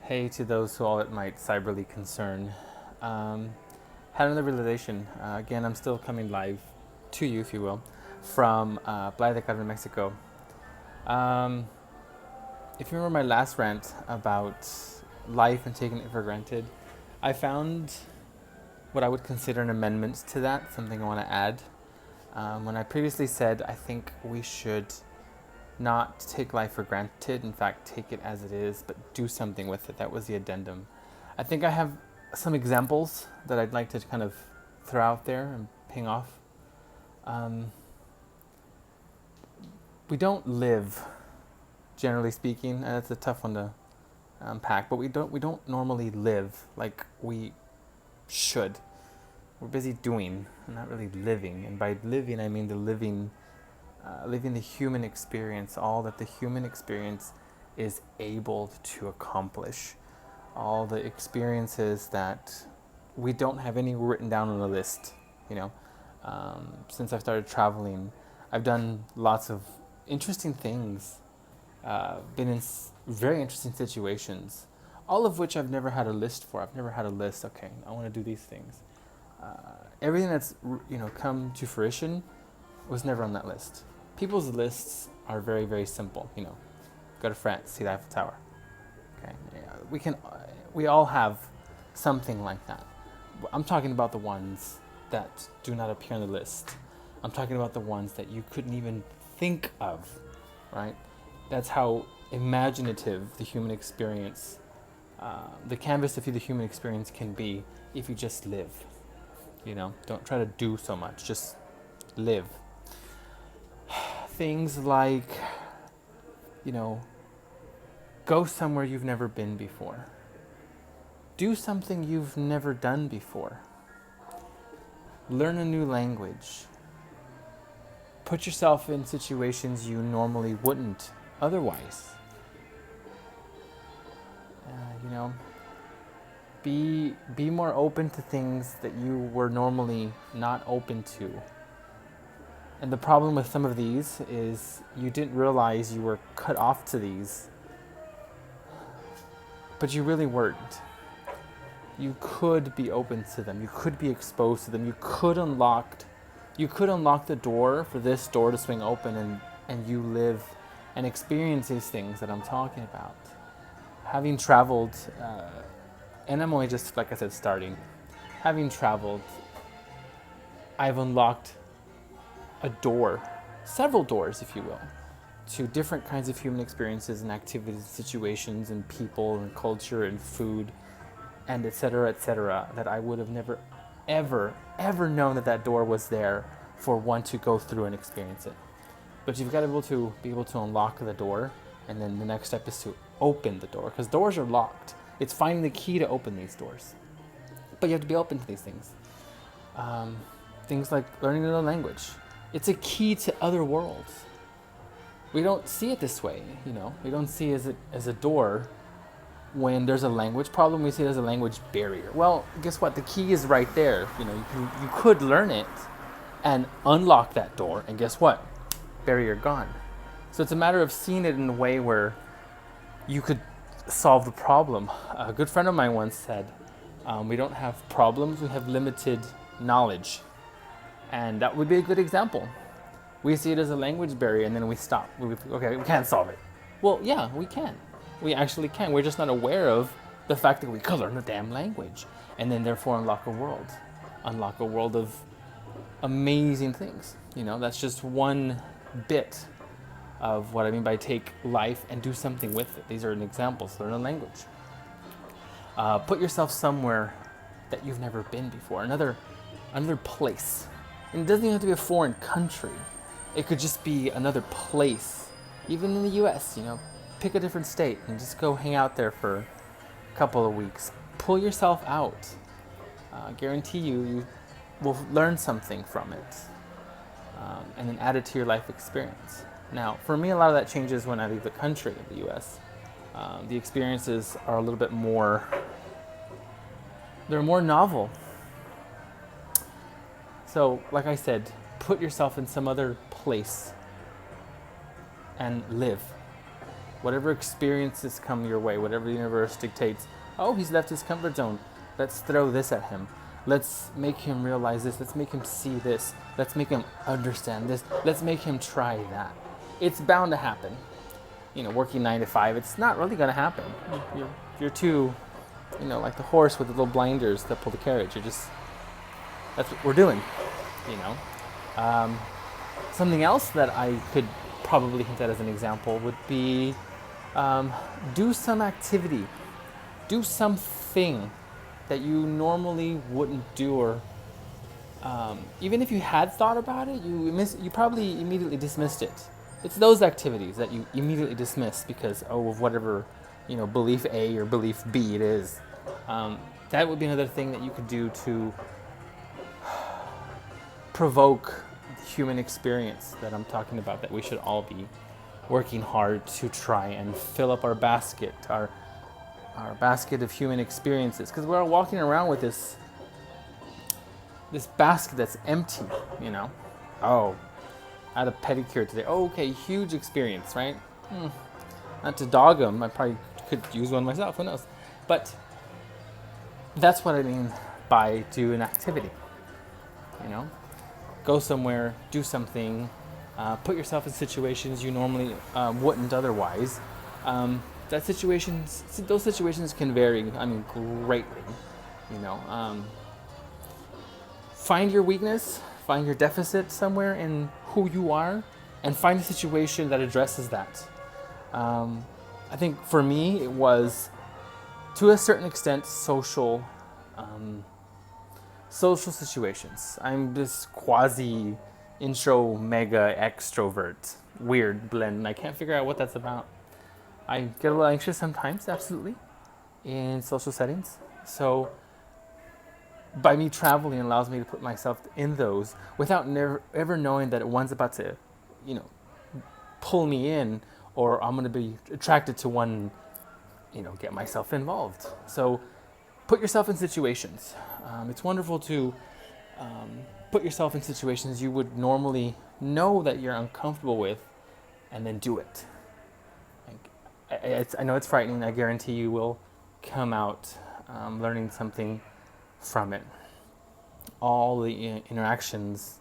Hey to those who all it might cyberly concern. Had another realization. Again, I'm still coming live to you, if you will, from Playa de Carmen, Mexico. If you remember my last rant about life and taking it for granted, I found what I would consider an amendment to that, something I want to add. When I previously said I think we should not take life for granted, in fact, take it as it is, but do something with it. That was the addendum. I think I have some examples that I'd like to kind of throw out there and ping off. We don't live, generally speaking, and that's a tough one to unpack, but we don't normally live like we should. We're busy doing and not really living. And by living, I mean living the human experience, all that the human experience is able to accomplish, all the experiences that we don't have any written down on a list. Since I've started traveling, I've done lots of interesting things, been in very interesting situations, all of which I've never had a list for. I've never had a list. Okay, I want to do these things. Everything that's come to fruition was never on that list. People's lists are very, very simple. Go to France, see the Eiffel Tower. Okay, we all have something like that. I'm talking about the ones that do not appear on the list. I'm talking about the ones that you couldn't even think of, right? That's how imaginative the human experience, the canvas of the human experience can be if you just live. Don't try to do so much, just live. Things like, go somewhere you've never been before. Do something you've never done before. Learn a new language. Put yourself in situations you normally wouldn't otherwise. Be more open to things that you were normally not open to. And the problem with some of these is you didn't realize you were cut off to these, but you really weren't. You could be open to them. You could be exposed to them. You could unlock the door for this door to swing open and you live and experience these things that I'm talking about. Having traveled, and I'm only just, like I said, starting. Having traveled, I've unlocked a door, several doors, if you will, to different kinds of human experiences and activities, situations, and people, and culture, and food, and et cetera, that I would have never, ever known that door was there for one to go through and experience it. But you've got to be able to unlock the door, and then the next step is to open the door, because doors are locked. It's finding the key to open these doors. But you have to be open to these things. Things like learning another language. It's a key to other worlds. We don't see it this way, We don't see it as a door when there's a language problem. We see it as a language barrier. Well, guess what? The key is right there. You could learn it and unlock that door, and guess what? Barrier gone. So it's a matter of seeing it in a way where you could solve the problem. A good friend of mine once said, we don't have problems, we have limited knowledge. And that would be a good example. We see it as a language barrier and then we stop. Okay, we can't solve it. Well, yeah, we can. We actually can. We're just not aware of the fact that we could learn the damn language and then therefore unlock a world. Unlock a world of amazing things. That's just one bit of what I mean by take life and do something with it. These are examples. Learn a language. Put yourself somewhere that you've never been before. Another place. And it doesn't even have to be a foreign country. It could just be another place. Even in the US, pick a different state and just go hang out there for a couple of weeks. Pull yourself out. Guarantee you will learn something from it. And then add it to your life experience. Now, for me, a lot of that changes when I leave the country of the US. The experiences are a little bit more, they're more novel. So, like I said, put yourself in some other place and live. Whatever experiences come your way, whatever the universe dictates, oh, he's left his comfort zone. Let's throw this at him. Let's make him realize this. Let's make him see this. Let's make him understand this. Let's make him try that. It's bound to happen. Working 9 to 5, it's not really going to happen. You're too, like the horse with the little blinders that pull the carriage. That's what we're doing, Something else that I could probably hint at as an example would be do some activity. Do something that you normally wouldn't do, or even if you had thought about it, you probably immediately dismissed it. It's those activities that you immediately dismiss because, of whatever, belief A or belief B it is. That would be another thing that you could do to provoke human experience that I'm talking about, that we should all be working hard to try and fill up our basket, our basket of human experiences, because we're all walking around with this basket that's empty, Oh, I had a pedicure today. Oh, okay, huge experience, right? Not to dog them, I probably could use one myself, who knows? But that's what I mean by do an activity, Go somewhere, do something, put yourself in situations you normally wouldn't otherwise. Those situations can vary, greatly, Find your weakness, find your deficit somewhere in who you are, and find a situation that addresses that. I think for me, it was, to a certain extent, social situations. I'm this quasi intro mega extrovert, weird blend. I can't figure out what that's about. I get a little anxious sometimes, absolutely, in social settings. So by me traveling, allows me to put myself in those without ever knowing that one's about to, pull me in, or I'm going to be attracted to one, get myself involved. So put yourself in situations. It's wonderful to put yourself in situations you would normally know that you're uncomfortable with, and then do it. I know it's frightening. I guarantee you will come out learning something from it. All the interactions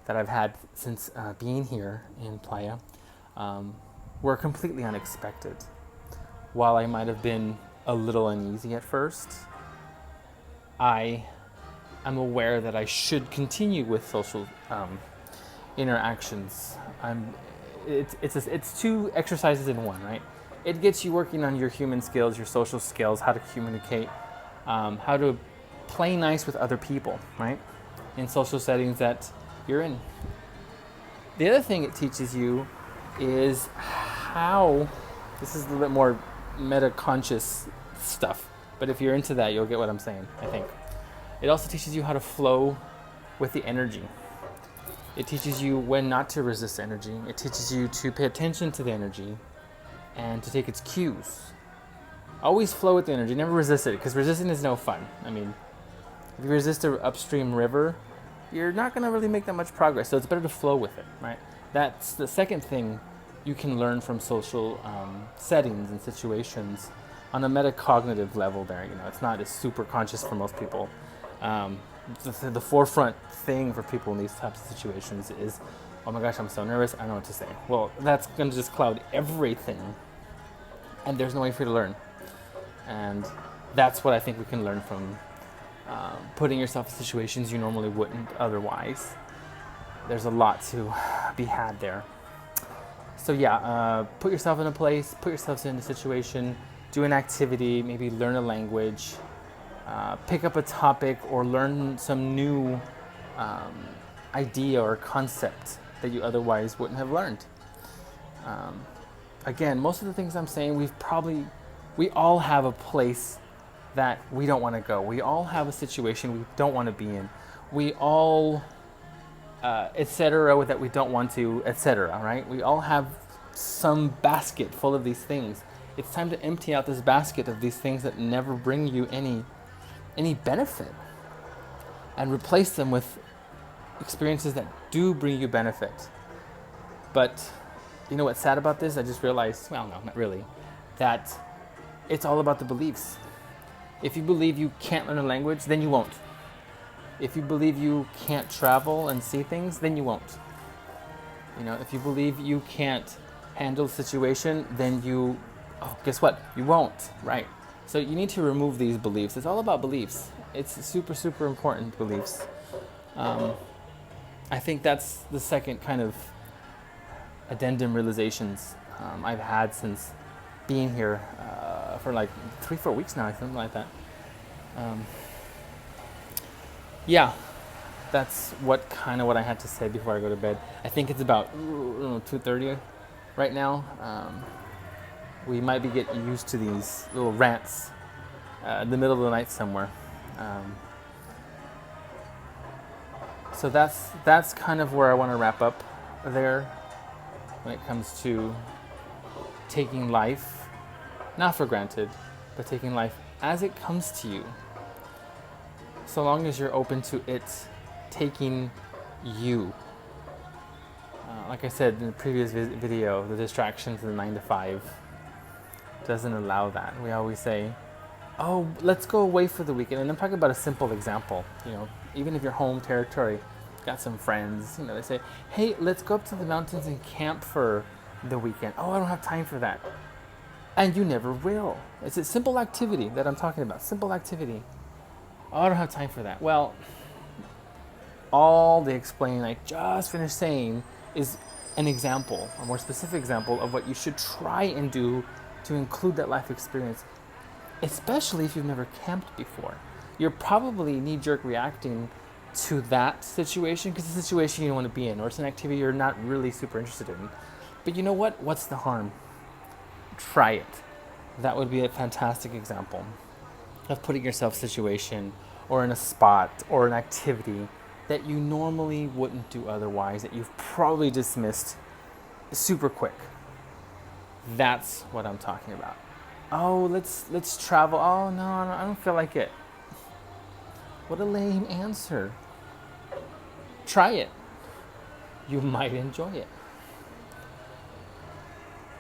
that I've had since being here in Playa were completely unexpected. While I might have been a little uneasy at first, I am aware that I should continue with social interactions. It's two exercises in one, right? It gets you working on your human skills, your social skills, how to communicate, how to play nice with other people, right? In social settings that you're in. The other thing it teaches you is how, this is a little bit more meta-conscious stuff, but if you're into that, you'll get what I'm saying, I think. It also teaches you how to flow with the energy. It teaches you when not to resist energy. It teaches you to pay attention to the energy and to take its cues. Always flow with the energy, never resist it, because resisting is no fun. If you resist an upstream river, you're not going to really make that much progress, so it's better to flow with it, right? That's the second thing you can learn from social settings and situations on a metacognitive level there. It's not as super conscious for most people. The forefront thing for people in these types of situations is, oh my gosh, I'm so nervous, I don't know what to say. Well, that's going to just cloud everything, and there's no way for you to learn. And that's what I think we can learn from putting yourself in situations you normally wouldn't otherwise. There's a lot to be had there. So yeah, put yourself in a place, put yourself in a situation, do an activity, maybe learn a language, pick up a topic, or learn some new idea or concept that you otherwise wouldn't have learned. Again, most of the things I'm saying, we all have a place that we don't want to go. We all have a situation we don't want to be in. We all, etc., that we don't want to, etc., right? We all have some basket full of these things. It's time to empty out this basket of these things that never bring you any benefit, and replace them with experiences that do bring you benefit. But you know what's sad about this? I just realized, well, no, not really, that it's all about the beliefs. If you believe you can't learn a language, then you won't. If you believe you can't travel and see things, then you won't. You know, if you believe you can't handle a situation, then guess what? You won't, right? So you need to remove these beliefs. It's all about beliefs. It's super, super important beliefs. I think that's the second kind of addendum realizations I've had since being here for like 3-4 weeks now, something like that. Yeah, that's what I had to say before I go to bed. I think it's about 2:30 right now. We might be getting used to these little rants in the middle of the night somewhere. So that's kind of where I want to wrap up there when it comes to taking life, not for granted, but taking life as it comes to you. So long as you're open to it taking you. Like I said in the previous video, the distractions in the 9 to 5 doesn't allow that. We always say, oh, let's go away for the weekend. And I'm talking about a simple example. You know, even if you're home territory, got some friends, you know, they say, hey, let's go up to the mountains and camp for the weekend. Oh, I don't have time for that. And you never will. It's a simple activity that I'm talking about. Simple activity. Oh, I don't have time for that. Well, all they explain, I just finished saying, is an example, a more specific example of what you should try and do to include that life experience, especially if you've never camped before. You're probably knee-jerk reacting to that situation because it's a situation you don't want to be in, or it's an activity you're not really super interested in. But you know what? What's the harm? Try it. That would be a fantastic example of putting yourself in a situation or in a spot or an activity that you normally wouldn't do otherwise, that you've probably dismissed super quick. That's what I'm talking about. Oh, let's travel. Oh, no, I don't feel like it. What a lame answer. Try it. You might enjoy it.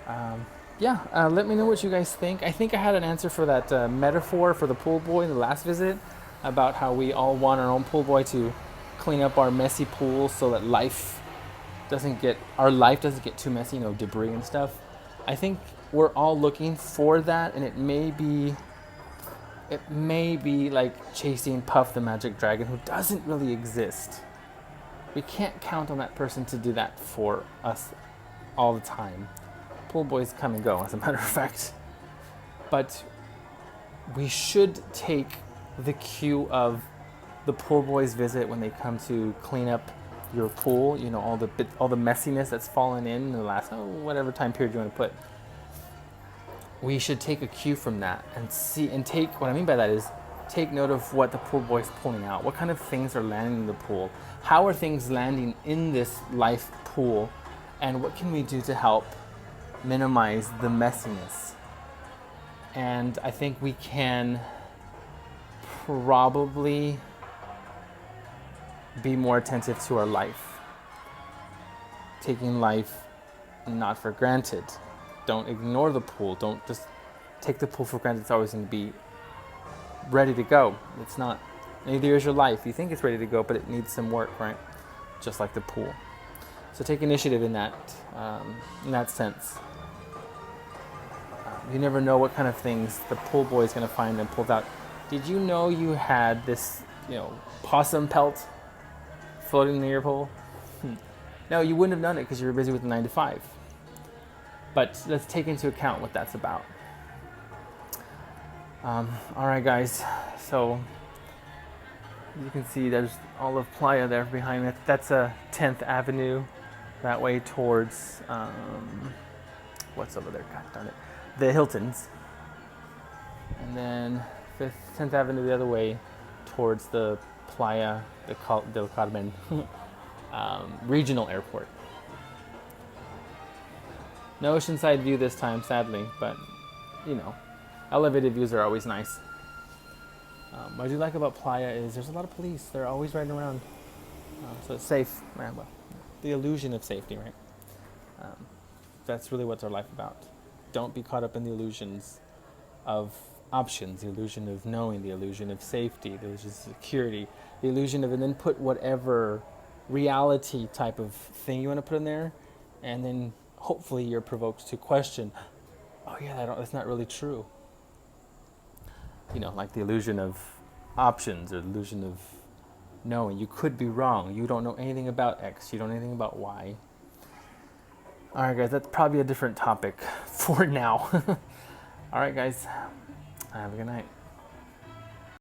Let me know what you guys think. I think I had an answer for that metaphor for the pool boy in the last visit about how we all want our own pool boy to clean up our messy pool so that our life doesn't get too messy, debris and stuff. I think we're all looking for that, and it may be like chasing Puff the Magic Dragon, who doesn't really exist. We can't count on that person to do that for us all the time. Pool boys come and go, as a matter of fact. But we should take the cue of the pool boys' visit when they come to clean up your pool. All the messiness that's fallen in the last whatever time period you want to put. We should take a cue from that and take. What I mean by that is take note of what the pool boy's pulling out. What kind of things are landing in the pool? How are things landing in this life pool? And what can we do to help minimize the messiness? And I think we can probably be more attentive to our life. Taking life not for granted. Don't ignore the pool. Don't just take the pool for granted. It's always going to be ready to go. It's not. Neither is your life. You think it's ready to go, but it needs some work, right? Just like the pool. So take initiative in that sense. You never know what kind of things the pool boy is going to find and pull out. Did you know you had this, possum pelt floating near your pool? No, you wouldn't have done it because you were busy with the 9 to 5. But let's take into account what that's about. All right, guys. So you can see there's all of Playa there behind me. That's 10th Avenue, that way towards what's over there? God darn it, the Hiltons. And then 10th Avenue the other way towards the Playa del Carmen regional airport. No oceanside view this time, sadly, but elevated views are always nice. What I do like about Playa is there's a lot of police. They're always riding around, so it's safe. Well, the illusion of safety, right? That's really what's our life about. Don't be caught up in the illusions of options, the illusion of knowing, the illusion of safety, the illusion of security, the illusion of, and then put whatever reality type of thing you want to put in there, and then hopefully you're provoked to question, oh yeah, that's not really true. You know, like the illusion of options or the illusion of knowing. You could be wrong. You don't know anything about X. You don't know anything about Y. All right, guys, that's probably a different topic for now. All right, guys, have a good night.